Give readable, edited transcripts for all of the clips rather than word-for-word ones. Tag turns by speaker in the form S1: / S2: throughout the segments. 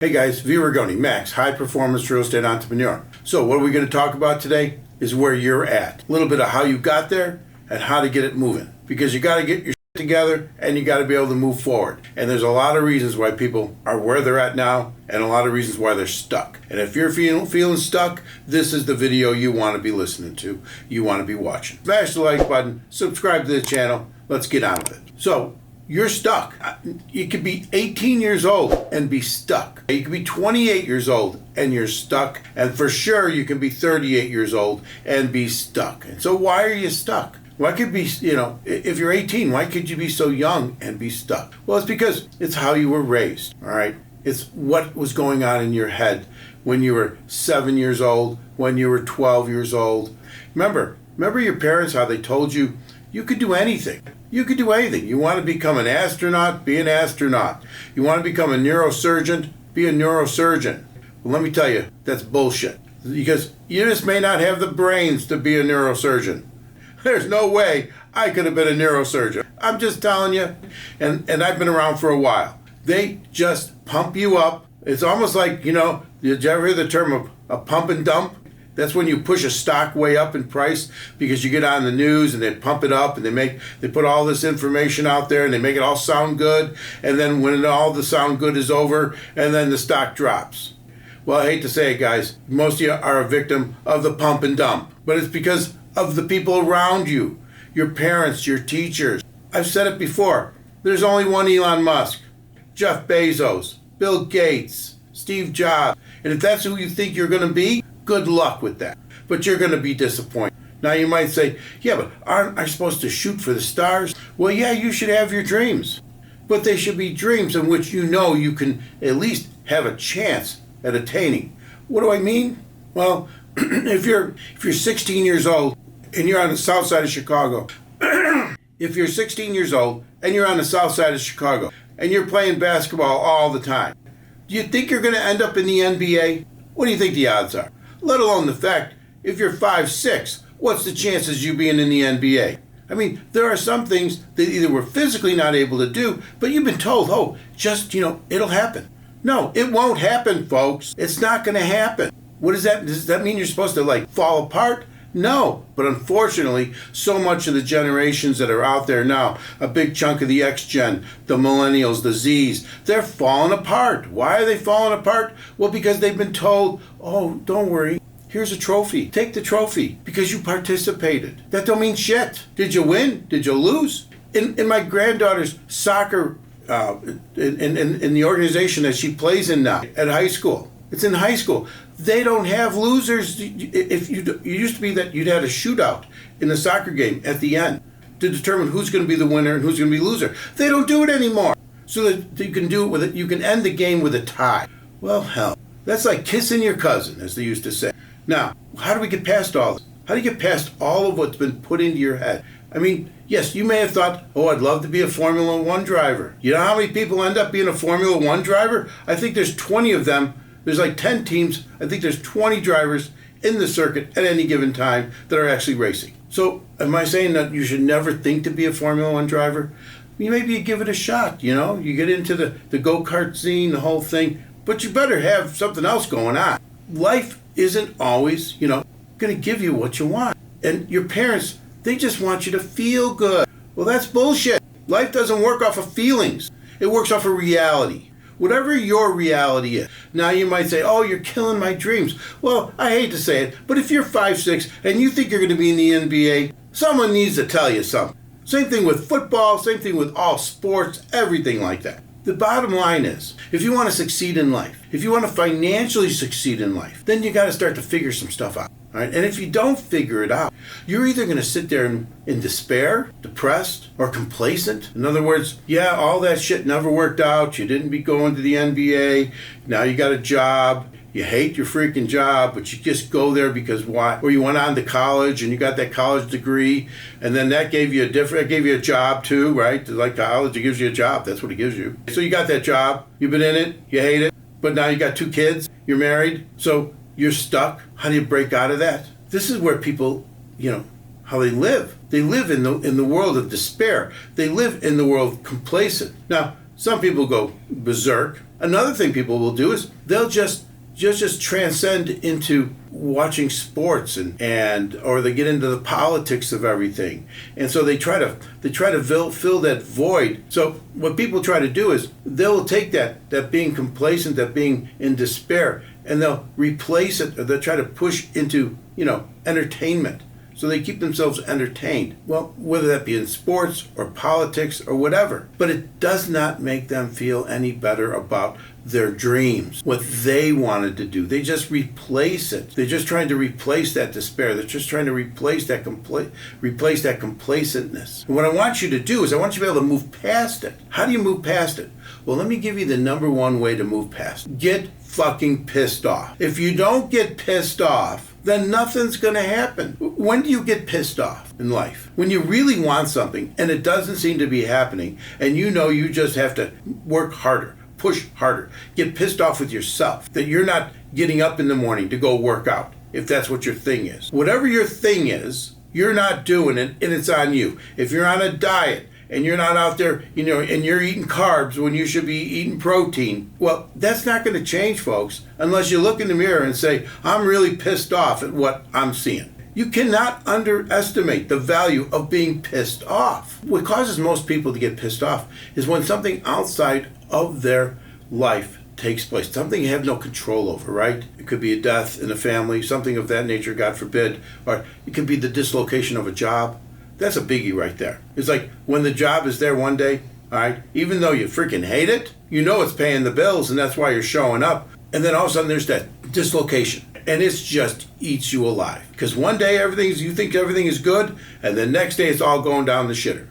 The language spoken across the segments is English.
S1: Hey guys, V. Rigoni, Max, high performance real estate entrepreneur. So what are we going to talk about today is where you're at. A little bit of how you got there and how to get it moving. Because you got to get your shit together and you got to be able to move forward. And there's a lot of reasons why people are where they're at now and a lot of reasons why they're stuck. And if you're feeling stuck, this is the video you want to be listening to, you want to be watching. Smash the like button, subscribe to the channel, let's get on with it. So, you're stuck. You could be 18 years old and be stuck. You could be 28 years old and you're stuck. And for sure, you can be 38 years old and be stuck. And so why are you stuck? Why could be, if you're 18, why could you be so young and be stuck? Well, it's because it's how you were raised, all right? It's what was going on in your head when you were 7 years old, when you were 12 years old. Remember your parents, how they told you could do anything. You could do anything. You want to become an astronaut, be an astronaut. You want to become a neurosurgeon, be a neurosurgeon. Well, let me tell you, that's bullshit. Because you just may not have the brains to be a neurosurgeon. There's no way I could have been a neurosurgeon. I'm just telling you, and I've been around for a while. They just pump you up. It's almost like, did you ever hear the term of a pump and dump? That's when you push a stock way up in price because you get on the news and they pump it up and they put all this information out there and they make it all sound good. And then when all the sound good is over, and then the stock drops. Well, I hate to say it, guys, most of you are a victim of the pump and dump. But it's because of the people around you, your parents, your teachers. I've said it before. There's only one Elon Musk, Jeff Bezos, Bill Gates, Steve Jobs. And if that's who you think you're going to be, good luck with that. But you're going to be disappointed. Now you might say, yeah, but aren't I supposed to shoot for the stars? Well, yeah, you should have your dreams. But they should be dreams in which you can at least have a chance at attaining. What do I mean? Well, if you're 16 years old and you're on the south side of Chicago, if you're 16 years old and you're on the south side of Chicago and you're playing basketball all the time, do you think you're going to end up in the NBA? What do you think the odds are? Let alone the fact, if you're 5'6", what's the chances you being in the NBA? I mean, there are some things that either we're physically not able to do, but you've been told, it'll happen. No, it won't happen, folks. It's not going to happen. What does that, does that mean you're supposed to fall apart? No, but unfortunately, so much of the generations that are out there now, a big chunk of the X-Gen, the Millennials, the Zs, they're falling apart. Why are they falling apart? Well, because they've been told, oh, don't worry, here's a trophy. Take the trophy because you participated. That don't mean shit. Did you win? Did you lose? In my granddaughter's soccer, in the organization that she plays in now, at high school, it's in high school. They don't have losers. If you used to be that you'd had a shootout in the soccer game at the end to determine who's going to be the winner and who's going to be the loser. They don't do it anymore. So that you can do it you can end the game with a tie. Well, hell, that's like kissing your cousin, as they used to say. Now, how do we get past all this? How do you get past all of what's been put into your head? I mean, yes, you may have thought, oh, I'd love to be a Formula One driver. You know how many people end up being a Formula One driver? I think there's 20 of them. There's 10 teams. I think there's 20 drivers in the circuit at any given time that are actually racing. So am I saying that you should never think to be a Formula One driver? Maybe you give it a shot, You get into the go-kart scene, the whole thing. But you better have something else going on. Life isn't always, going to give you what you want. And your parents, they just want you to feel good. Well, that's bullshit. Life doesn't work off of feelings. It works off of reality. Whatever your reality is. Now you might say, oh, you're killing my dreams. Well, I hate to say it, but if you're 5'6" and you think you're going to be in the NBA, someone needs to tell you something. Same thing with football, same thing with all sports, everything like that. The bottom line is, if you want to succeed in life, if you want to financially succeed in life, then you got to start to figure some stuff out. All right? And if you don't figure it out, you're either going to sit there in despair, depressed, or complacent. In other words, yeah, all that shit never worked out. You didn't be going to the NBA. Now you got a job. You hate your freaking job, but you just go there because why? Or you went on to college and you got that college degree, and then that gave you a job too, right? Like college, it gives you a job. That's what it gives you. So you got that job. You've been in it. You hate it. But now you got 2 kids. You're married. So you're stuck. How do you break out of that? This is where people, how they live. They live in the world of despair. They live in the world complacent. Now, some people go berserk. Another thing people will do is they'll just transcend into watching sports and or they get into the politics of everything, and so they try to fill that void. So what people try to do is they'll take that being complacent, that being in despair, and they'll replace it, or they'll try to push into entertainment. So they keep themselves entertained. Well, whether that be in sports or politics or whatever. But it does not make them feel any better about their dreams, what they wanted to do. They just replace it. They're just trying to replace that despair. They're just trying to replace that complacentness. And what I want you to do is I want you to be able to move past it. How do you move past it? Well, let me give you the number one way to move past it. Get fucking pissed off. If you don't get pissed off, then nothing's going to happen. When do you get pissed off in life? When you really want something and it doesn't seem to be happening, and you just have to work harder, push harder, get pissed off with yourself that you're not getting up in the morning to go work out, if that's what your thing is. Whatever your thing is, you're not doing it, and it's on you. If you're on a diet, and you're not out there, and you're eating carbs when you should be eating protein, well, that's not going to change, folks, unless you look in the mirror and say, I'm really pissed off at what I'm seeing. You cannot underestimate the value of being pissed off. What causes most people to get pissed off is when something outside of their life takes place, something you have no control over, right? It could be a death in a family, something of that nature, God forbid, or it could be the dislocation of a job. That's a biggie right there. It's like when the job is there one day, all right, even though you freaking hate it, it's paying the bills and that's why you're showing up. And then all of a sudden there's that dislocation and it just eats you alive. Because one day you think everything is good and the next day it's all going down the shitter.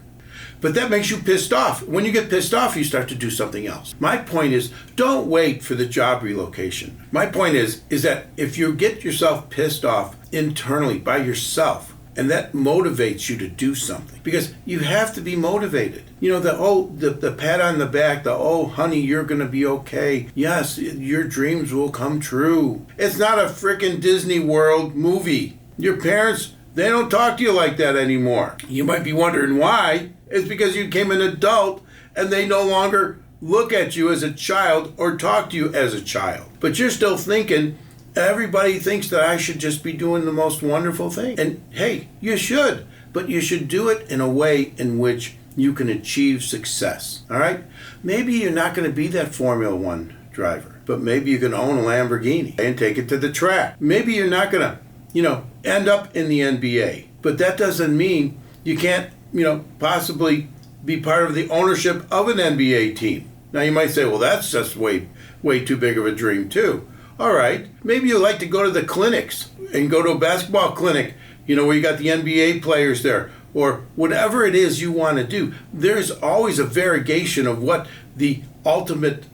S1: But that makes you pissed off. When you get pissed off, you start to do something else. My point is, don't wait for the job relocation. My point is that if you get yourself pissed off internally by yourself, and that motivates you to do something, because you have to be motivated. The pat on the back, honey, you're going to be okay. Yes, your dreams will come true. It's not a freaking Disney World movie. Your parents, they don't talk to you like that anymore. You might be wondering why. It's because you became an adult and they no longer look at you as a child or talk to you as a child. But you're still thinking, everybody thinks that I should just be doing the most wonderful thing. And hey, you should, but you should do it in a way in which you can achieve success. All right? Maybe you're not going to be that Formula One driver, but maybe you can own a Lamborghini and take it to the track. Maybe you're not going to, end up in the NBA, but that doesn't mean you can't, possibly be part of the ownership of an NBA team. Now you might say, well, that's just way too big of a dream too. All right, maybe you like to go to the clinics and go to a basketball clinic, where you got the NBA players there, or whatever it is you want to do. There's always a variegation of what the ultimate,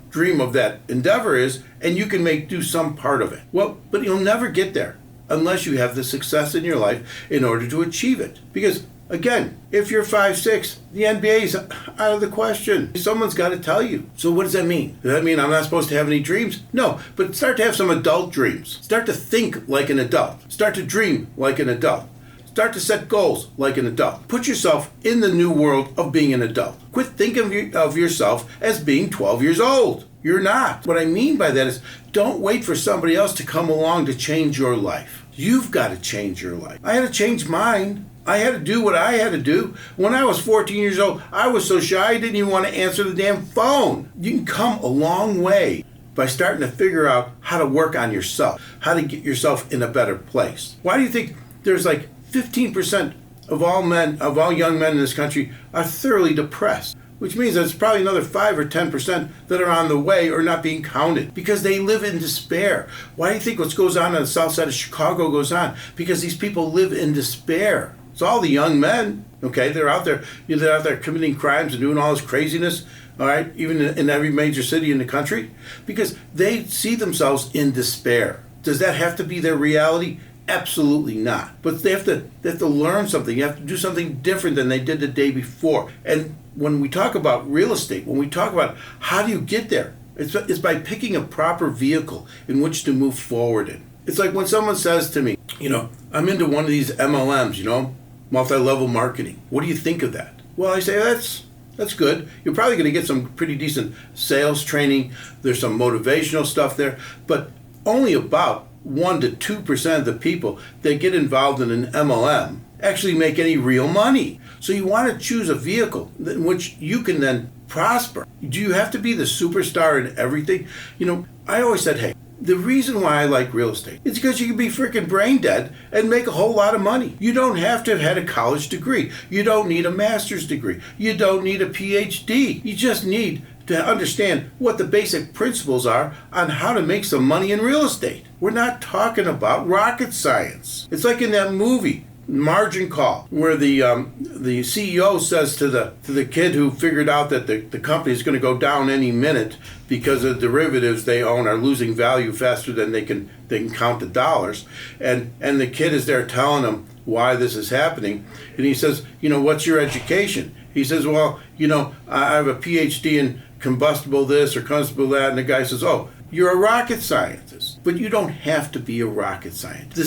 S1: dream of that endeavor is, and you can do some part of it. Well, but you'll never get there unless you have the success in your life in order to achieve it. Because again, if you're 5'6", the NBA is out of the question. Someone's got to tell you. So what does that mean? Does that mean I'm not supposed to have any dreams? No, but start to have some adult dreams. Start to think like an adult. Start to dream like an adult. Start to set goals like an adult. Put yourself in the new world of being an adult. Quit thinking of yourself as being 12 years old. You're not. What I mean by that is don't wait for somebody else to come along to change your life. You've got to change your life. I had to change mine. I had to do what I had to do. When I was 14 years old, I was so shy I didn't even want to answer the damn phone. You can come a long way by starting to figure out how to work on yourself, how to get yourself in a better place. Why do you think there's like 15% of all young men in this country are thoroughly depressed? Which means there's probably another 5 or 10% that are on the way or not being counted because they live in despair. Why do you think what goes on the south side of Chicago goes on? Because these people live in despair. It's all the young men, okay? They're out there, they're out there committing crimes and doing all this craziness, all right? Even in every major city in the country, because they see themselves in despair. Does that have to be their reality? Absolutely not. But they have to learn something. You have to do something different than they did the day before. And when we talk about real estate, when we talk about how do you get there, it's by picking a proper vehicle in which to move forward in. It's like when someone says to me, I'm into one of these MLMs, multi-level marketing. What do you think of that? Well, I say, That's good. You're probably going to get some pretty decent sales training. There's some motivational stuff there, but only about 1 to 2% of the people that get involved in an MLM actually make any real money. So you want to choose a vehicle in which you can then prosper. Do you have to be the superstar in everything? I always said, hey, the reason why I like real estate is because you can be freaking brain dead and make a whole lot of money. You don't have to have had a college degree. You don't need a master's degree. You don't need a PhD. You just need to understand what the basic principles are on how to make some money in real estate. We're not talking about rocket science. It's like in that movie, Margin Call, where the CEO says to the kid who figured out that the company is going to go down any minute because the derivatives they own are losing value faster than they can count the dollars, and the kid is there telling him why this is happening, and he says, what's your education? He says, well, I have a PhD in combustible this or combustible that, and the guy says, oh, you're a rocket scientist. But you don't have to be a rocket scientist. The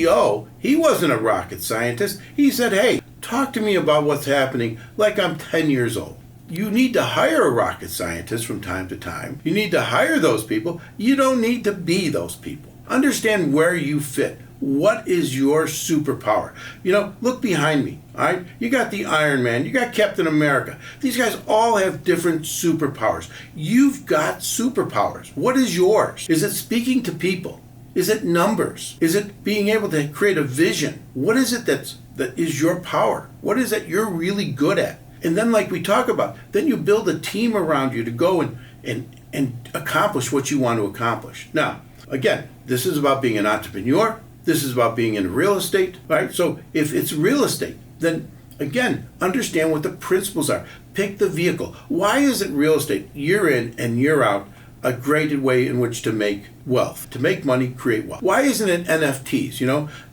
S1: CEO, he wasn't a rocket scientist. He said, hey, talk to me about what's happening like I'm 10 years old. You need to hire a rocket scientist from time to time. You need to hire those people. You don't need to be those people. Understand where you fit. What is your superpower? Look behind me, all right? You got the Iron Man, you got Captain America. These guys all have different superpowers. You've got superpowers. What is yours? Is it speaking to people? Is it numbers? Is it being able to create a vision? What is it that is your power? What is it you're really good at? And then, like we talk about, then you build a team around you to go and accomplish what you want to accomplish. Now, again, this is about being an entrepreneur. This is about being in real estate, right? So if it's real estate, then again, understand what the principles are. Pick the vehicle. Why is it real estate, year in and year out, a great way in which to make wealth, to make money, create wealth? Why isn't it NFTs,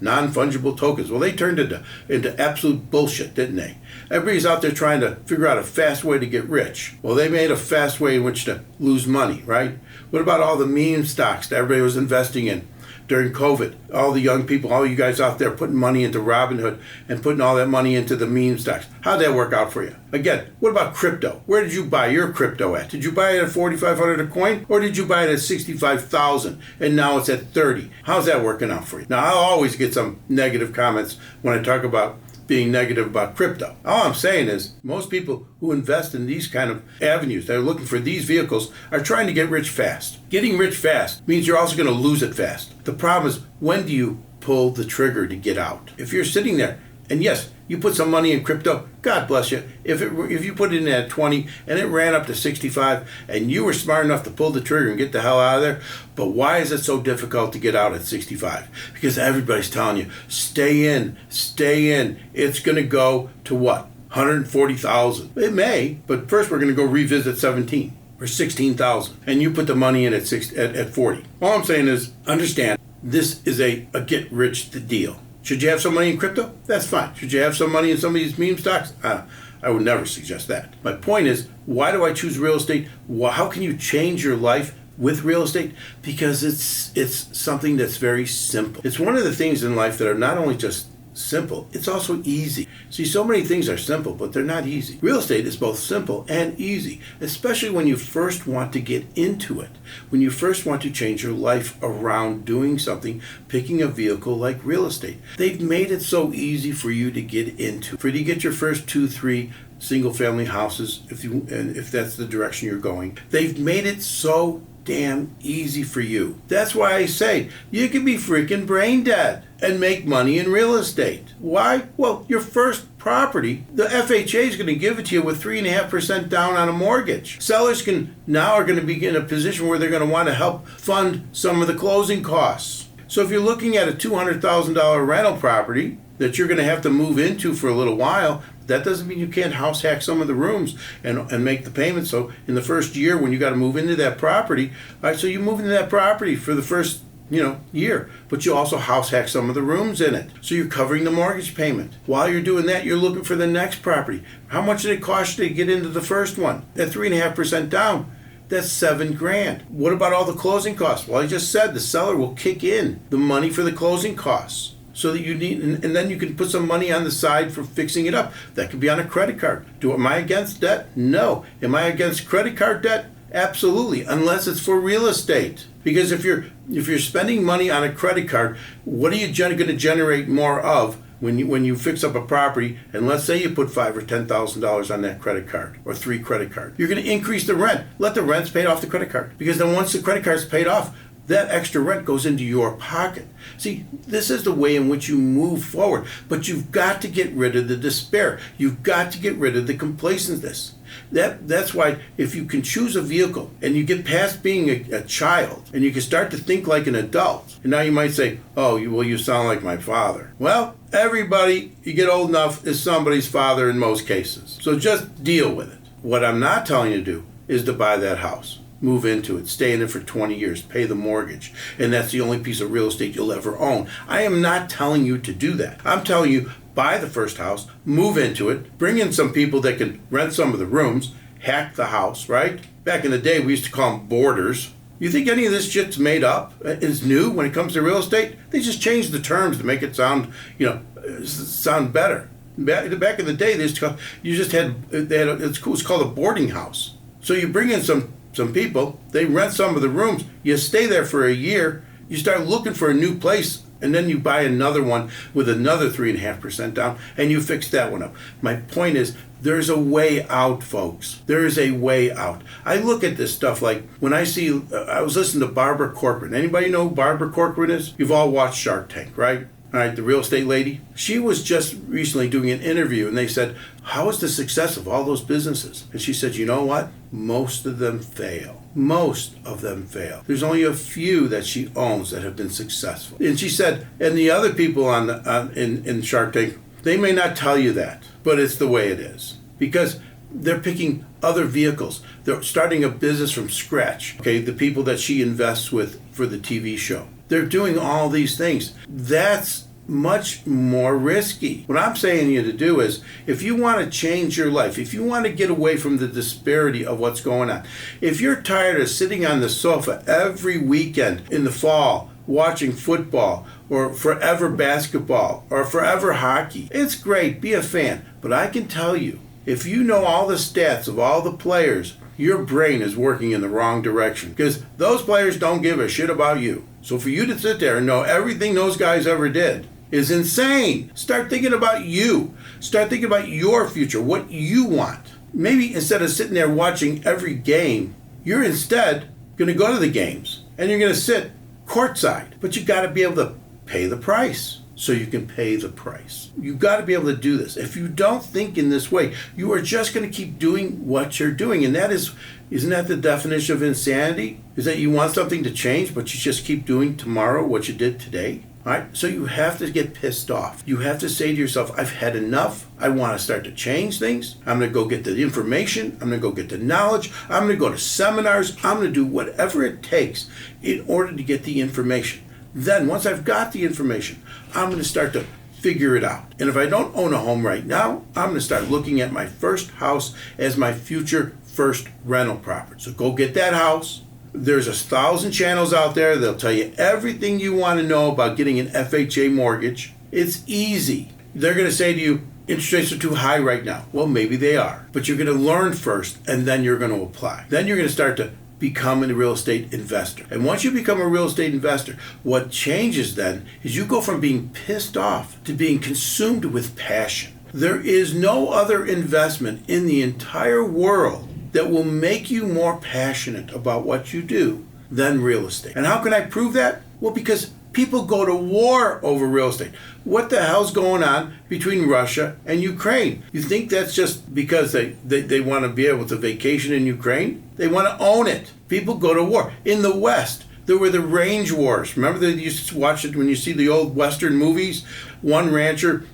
S1: non-fungible tokens? Well, they turned into absolute bullshit, didn't they? Everybody's out there trying to figure out a fast way to get rich. Well, they made a fast way in which to lose money, right? What about all the meme stocks that everybody was investing in during COVID? All the young people, all you guys out there putting money into Robinhood and putting all that money into the meme stocks. How'd that work out for you? Again, what about crypto? Where did you buy your crypto at? Did you buy it at $4,500 a coin, or did you buy it at $65,000 and now it's at $30,000? How's that working out for you? Now, I'll always get some negative comments when I talk about being negative about crypto. All I'm saying is most people who invest in these kind of avenues, that are looking for these vehicles, are trying to get rich fast. Getting rich fast means you're also going to lose it fast. The problem is, when do you pull the trigger to get out? If you're sitting there, and yes, you put some money in crypto, God bless you. If you put it in at 20 and it ran up to 65 and you were smart enough to pull the trigger and get the hell out of there, but why is it so difficult to get out at 65? Because everybody's telling you, stay in. It's going to go to what? 140,000. It may, but first we're going to go revisit 17 or 16,000, and you put the money in at 40. All I'm saying is, understand, this is a get rich deal. Should you have some money in crypto? That's fine. Should you have some money in some of these meme stocks? I would never suggest that. My point is, why do I choose real estate? How can you change your life with real estate? Because it's something that's very simple. It's one of the things in life that are not only just simple, it's also easy. See, so many things are simple, but they're not easy. Real estate is both simple and easy, especially when you first want to get into it. When you first want to change your life around doing something, picking a vehicle like real estate. They've made it so easy for you to get into. For you to get your first 2-3 single family houses, if that's the direction you're going. They've made it so damn easy for you. That's why I say you can be freaking brain dead and make money in real estate. Why? Well, your first property, the FHA is going to give it to you with 3.5% down on a mortgage. Sellers are going to be in a position where they're going to want to help fund some of the closing costs. So if you're looking at a $200,000 rental property that you're going to have to move into for a little while, that doesn't mean you can't house hack some of the rooms and make the payment. So in the first year when you got to move into that property, all right, so you move into that property for the first year, but you also house hack some of the rooms in it. So you're covering the mortgage payment. While you're doing that, you're looking for the next property. How much did it cost you to get into the first one? At 3.5% down, that's $7,000. What about all the closing costs? Well, I just said the seller will kick in the money for the closing costs. so that you need, and then you can put some money on the side for fixing it up. That could be on a credit card. Am I against debt? No. Am I against credit card debt? Absolutely, unless it's for real estate. Because if you're spending money on a credit card, what are you going to generate more of when you fix up a property? And let's say you put $5,000 or $10,000 on that credit card, or 3 credit cards. You're going to increase the rent. Let the rents pay off the credit card. Because then once the credit card's paid off, that extra rent goes into your pocket. See, this is the way in which you move forward. But you've got to get rid of the despair. You've got to get rid of the complacentness. That's why if you can choose a vehicle and you get past being a child and you can start to think like an adult, and now you might say, oh, you sound like my father. Well, everybody, you get old enough, is somebody's father in most cases. So just deal with it. What I'm not telling you to do is to buy that house. Move into it, stay in it for 20 years, pay the mortgage, and that's the only piece of real estate you'll ever own. I am not telling you to do that. I'm telling you, buy the first house, move into it, bring in some people that can rent some of the rooms, hack the house, right? Back in the day, we used to call them boarders. You think any of this shit's made up? Is new when it comes to real estate? They just changed the terms to make it sound better. Back in the day, it was called a boarding house. So you bring in some people, they rent some of the rooms, you stay there for a year, you start looking for a new place, and then you buy another one with another 3.5% down, and you fix that one up. My point is, there's a way out, folks. There is a way out. I look at this stuff like when I was listening to Barbara Corcoran. Anybody know who Barbara Corcoran is? You've all watched Shark Tank, right? All right, the real estate lady. She was just recently doing an interview, and they said, how is the success of all those businesses? And she said, you know what? Most of them fail. Most of them fail. There's only a few that she owns that have been successful. And she said, and the other people in Shark Tank, they may not tell you that, but it's the way it is. Because they're picking other vehicles. They're starting a business from scratch. Okay, the people that she invests with for the TV show. They're doing all these things. That's much more risky. What I'm saying to you to do is, if you want to change your life, if you want to get away from the disparity of what's going on, if you're tired of sitting on the sofa every weekend in the fall watching football or forever basketball or forever hockey, it's great, be a fan. But I can tell you, if you know all the stats of all the players, your brain is working in the wrong direction, because those players don't give a shit about you. So for you to sit there and know everything those guys ever did is insane. Start thinking about you. Start thinking about your future, what you want. Maybe instead of sitting there watching every game, you're instead going to go to the games and you're going to sit courtside. But you got to be able to pay the price. So you can pay the price. You've got to be able to do this. If you don't think in this way, you are just going to keep doing what you're doing. And isn't that the definition of insanity? Is that you want something to change, but you just keep doing tomorrow what you did today? All right? So you have to get pissed off. You have to say to yourself, I've had enough. I want to start to change things. I'm going to go get the information. I'm going to go get the knowledge. I'm going to go to seminars. I'm going to do whatever it takes in order to get the information. Then, once I've got the information, I'm going to start to figure it out. And if I don't own a home right now, I'm going to start looking at my first house as my future first rental property. So go get that house. There's 1,000 channels out there. They'll tell you everything you want to know about getting an FHA mortgage. It's easy. They're going to say to you, interest rates are too high right now. Well, maybe they are. But you're going to learn first, and then you're going to apply. Then you're going to start to become a real estate investor. And once you become a real estate investor, what changes then is you go from being pissed off to being consumed with passion. There is no other investment in the entire world that will make you more passionate about what you do than real estate. And how can I prove that? Well, because people go to war over real estate. What the hell's going on between Russia and Ukraine? You think that's just because they want to be able to vacation in Ukraine? They want to own it. People go to war. In the West, there were the range wars. Remember that you used to watch it when you see the old Western movies? One rancher,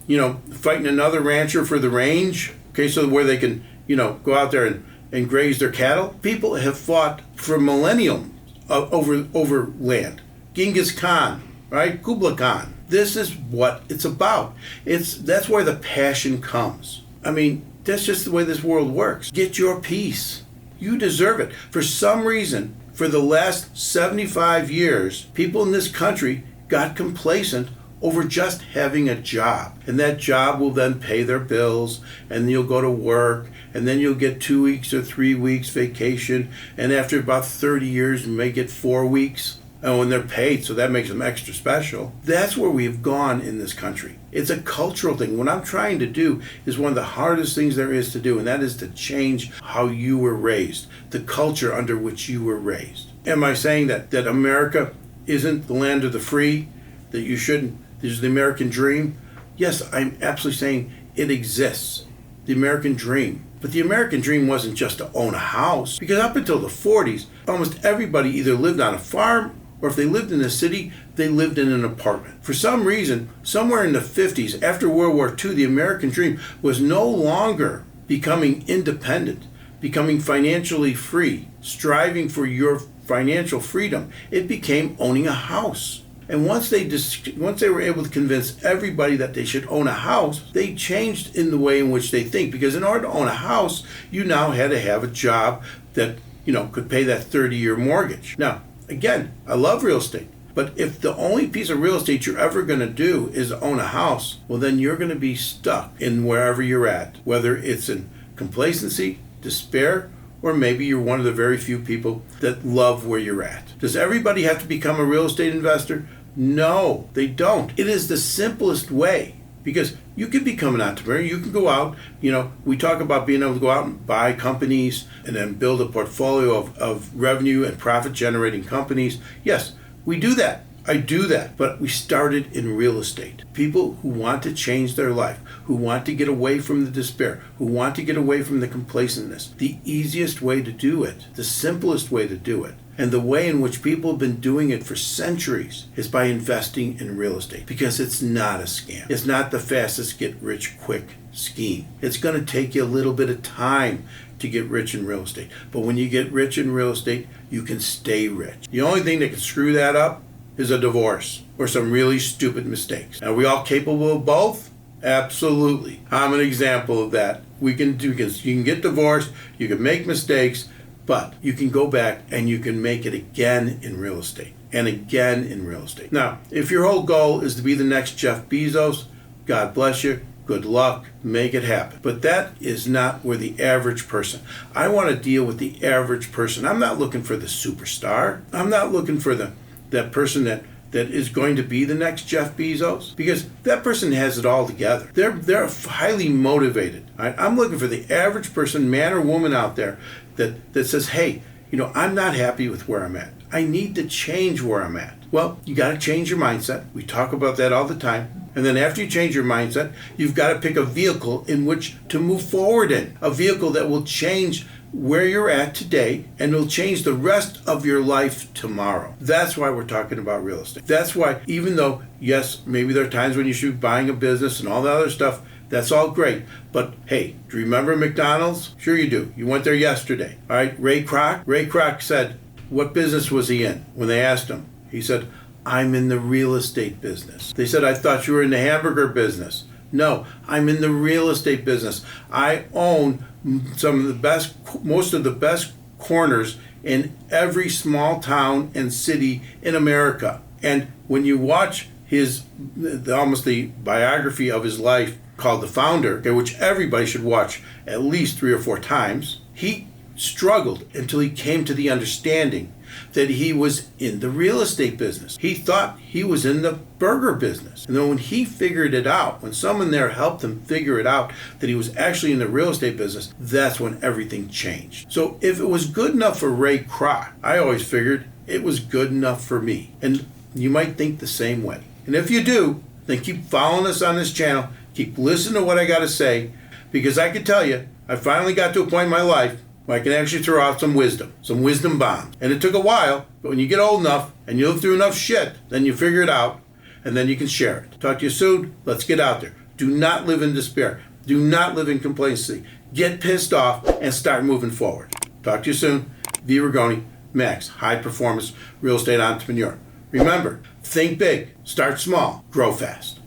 S1: fighting another rancher for the range. Okay, so where they can, go out there and graze their cattle. People have fought for millennium over land. Genghis Khan, right? Kublai Khan. This is what it's about. That's where the passion comes. I mean, that's just the way this world works. Get your peace. You deserve it. For some reason, for the last 75 years, people in this country got complacent over just having a job. And that job will then pay their bills, and you'll go to work, and then you'll get 2 weeks or 3 weeks vacation, and after about 30 years you may get 4 weeks. And when they're paid, so that makes them extra special. That's where we've gone in this country. It's a cultural thing. What I'm trying to do is one of the hardest things there is to do, and that is to change how you were raised, the culture under which you were raised. Am I saying that America isn't the land of the free, that you shouldn't, this is the American dream? Yes, I'm absolutely saying it exists, the American dream. But the American dream wasn't just to own a house, because up until the 40s, almost everybody either lived on a farm, or if they lived in a city, they lived in an apartment. For some reason, somewhere in the 50s, after World War II, the American dream was no longer becoming independent, becoming financially free, striving for your financial freedom. It became owning a house. And once they were able to convince everybody that they should own a house, they changed in the way in which they think. Because in order to own a house, you now had to have a job that, could pay that 30-year mortgage. Now, again, I love real estate. But if the only piece of real estate you're ever going to do is own a house, well, then you're going to be stuck in wherever you're at, whether it's in complacency, despair, or maybe you're one of the very few people that love where you're at. Does everybody have to become a real estate investor? No, they don't. It is the simplest way, because you can become an entrepreneur. You can go out, we talk about being able to go out and buy companies and then build a portfolio of revenue and profit generating companies. Yes, we do that. I do that. But we started in real estate. People who want to change their life, who want to get away from the despair, who want to get away from the complacentness. The easiest way to do it, the simplest way to do it, and the way in which people have been doing it for centuries is by investing in real estate, because it's not a scam. It's not the fastest get rich quick scheme. It's going to take you a little bit of time to get rich in real estate. But when you get rich in real estate, you can stay rich. The only thing that can screw that up is a divorce or some really stupid mistakes. Are we all capable of both? Absolutely. I'm an example of that. You can get divorced, you can make mistakes, but you can go back and you can make it again in real estate and again in real estate. Now, if your whole goal is to be the next Jeff Bezos, God bless you, good luck, make it happen. But that is not where the average person. I want to deal with the average person. I'm not looking for the superstar. I'm not looking for that person that is going to be the next Jeff Bezos, because that person has it all together. They're highly motivated. Right? I'm looking for the average person, man or woman out there, that says, hey, I'm not happy with where I'm at. I need to change where I'm at. Well, you got to change your mindset. We talk about that all the time. And then after you change your mindset, you've got to pick a vehicle in which to move forward in. A vehicle that will change where you're at today and will change the rest of your life tomorrow. That's why we're talking about real estate. That's why, even though, yes, maybe there are times when you should be buying a business and all that other stuff, that's all great. But hey, do you remember McDonald's? Sure you do. You went there yesterday. All right, Ray Kroc said, what business was he in when they asked him? He said, I'm in the real estate business. They said, I thought you were in the hamburger business. No, I'm in the real estate business. I own most of the best corners in every small town and city in America. And when you watch almost the biography of his life called The Founder, which everybody should watch at least 3 or 4 times, he struggled until he came to the understanding that he was in the real estate business. He thought he was in the burger business. And then when he figured it out, when someone there helped him figure it out, that he was actually in the real estate business, that's when everything changed. So if it was good enough for Ray Kroc, I always figured it was good enough for me. And you might think the same way. And if you do, then keep following us on this channel. Keep listening to what I got to say, because I can tell you, I finally got to a point in my life where I can actually throw out some wisdom bombs. And it took a while, but when you get old enough and you live through enough shit, then you figure it out, and then you can share it. Talk to you soon. Let's get out there. Do not live in despair. Do not live in complacency. Get pissed off and start moving forward. Talk to you soon. V. Rigoni, Max, high performance real estate entrepreneur. Remember, think big, start small, grow fast.